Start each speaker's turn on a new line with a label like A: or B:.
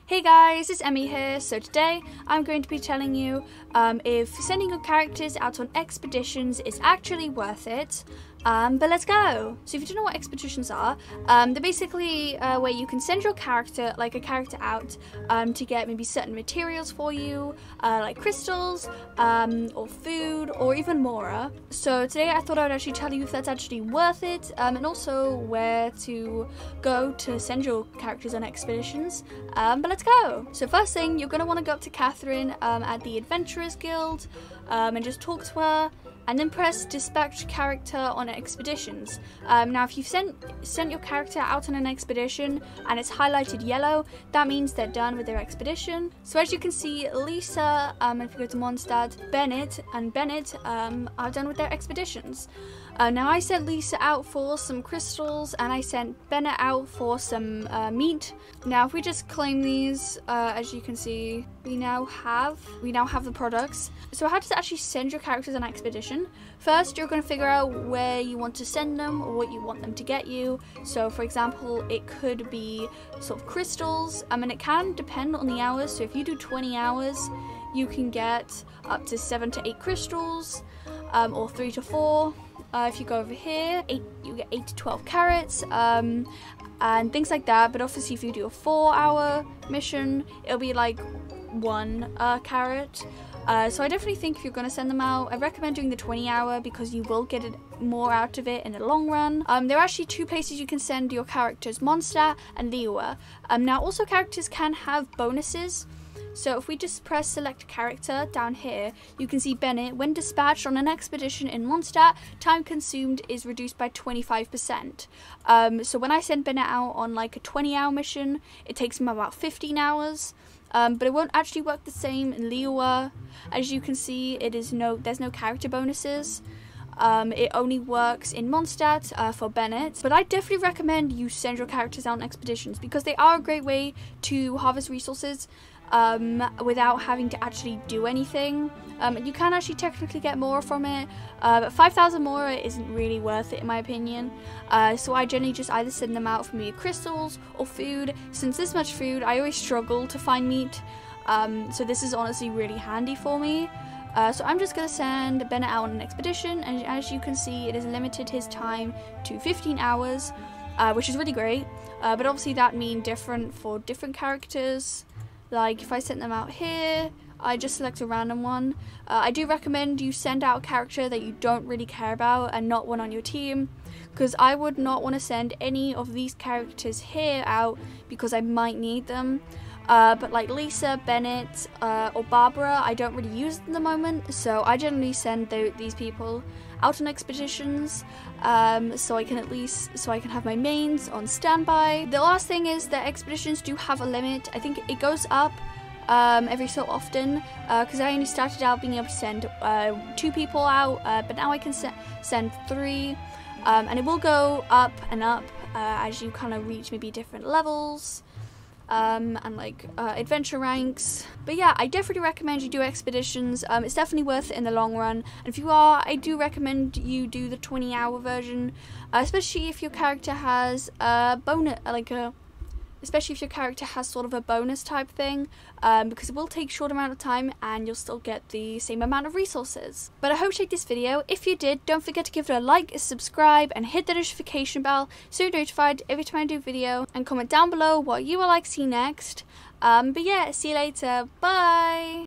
A: Hey guys, it's Emmy here. So today I'm going to be telling you if sending your characters out on expeditions is actually worth it. But let's go. So if you don't know what expeditions are, they're basically where you can send your character, like a character out to get maybe certain materials for you, like crystals, or food, or even more. So today I thought I would actually tell you if that's actually worth it, and also where to go to send your characters on expeditions. But let's go. So first thing, you're going to want to go up to Catherine at the Adventurers Guild and just talk to her. And then press dispatch character on expeditions. Now if you've sent your character out on an expedition and it's highlighted yellow, that means they're done with their expedition. So as you can see, Lisa, if you go to Mondstadt, Bennett are done with their expeditions. Now I sent Lisa out for some crystals and I sent Bennett out for some meat. Now if we just claim these, as you can see, we now have the products. So how to actually send your characters on an expedition? First, you're going to figure out where you want to send them or what you want them to get you. So for example, it could be sort of crystals, and it can depend on the hours. So if you do 20 hours, you can get up to 7 to 8 crystals, or 3 to 4. If you go over here, you get 8 to 12 carrots, and things like that. But obviously if you do a 4-hour mission, it'll be like 1 carrot. So I definitely think if you're going to send them out, I recommend doing the 20-hour because you will get more out of it in the long run. There are actually 2 places you can send your characters, Mondstadt and Liyue. Now also characters can have bonuses. So if we just press select character down here, you can see Bennett, when dispatched on an expedition in Mondstadt, time consumed is reduced by 25%. So when I send Bennett out on like a 20-hour mission, it takes him about 15 hours. But it won't actually work the same in Liyue. As you can see, there's no character bonuses. It only works in Mondstadt for Bennett. But I definitely recommend you send your characters out on expeditions because they are a great way to harvest resources without having to actually do anything. You can actually technically get more from it, but 5,000 more isn't really worth it in my opinion. So I generally just either send them out for maybe crystals or food. Since this much food, I always struggle to find meat, so this is honestly really handy for me. So I'm just going to send Bennett out on an expedition, and as you can see, it has limited his time to 15 hours, which is really great, but obviously that means different for different characters. Like if I sent them out here, I just select a random one. I do recommend you send out a character that you don't really care about and not one on your team, because I would not want to send any of these characters here out because I might need them. But like Lisa, Bennett, or Barbara, I don't really use at the moment, so I generally send these people out on expeditions, so I can have my mains on standby. The last thing is that expeditions do have a limit. I think it goes up every so often, because I only started out being able to send 2 people out, but now I can send 3, and it will go up and up as you kind of reach maybe different levels. And like adventure ranks. But yeah, I definitely recommend you do expeditions. It's definitely worth it in the long run, and if you are, I do recommend you do the 20-hour version, especially if your character has a bonus, especially if your character has sort of a bonus type thing, because it will take a short amount of time and you'll still get the same amount of resources. But I hope you liked this video. If you did, don't forget to give it a like, subscribe, and hit the notification bell so you're notified every time I do a video, and comment down below what you would like to see next. But yeah, see you later. Bye!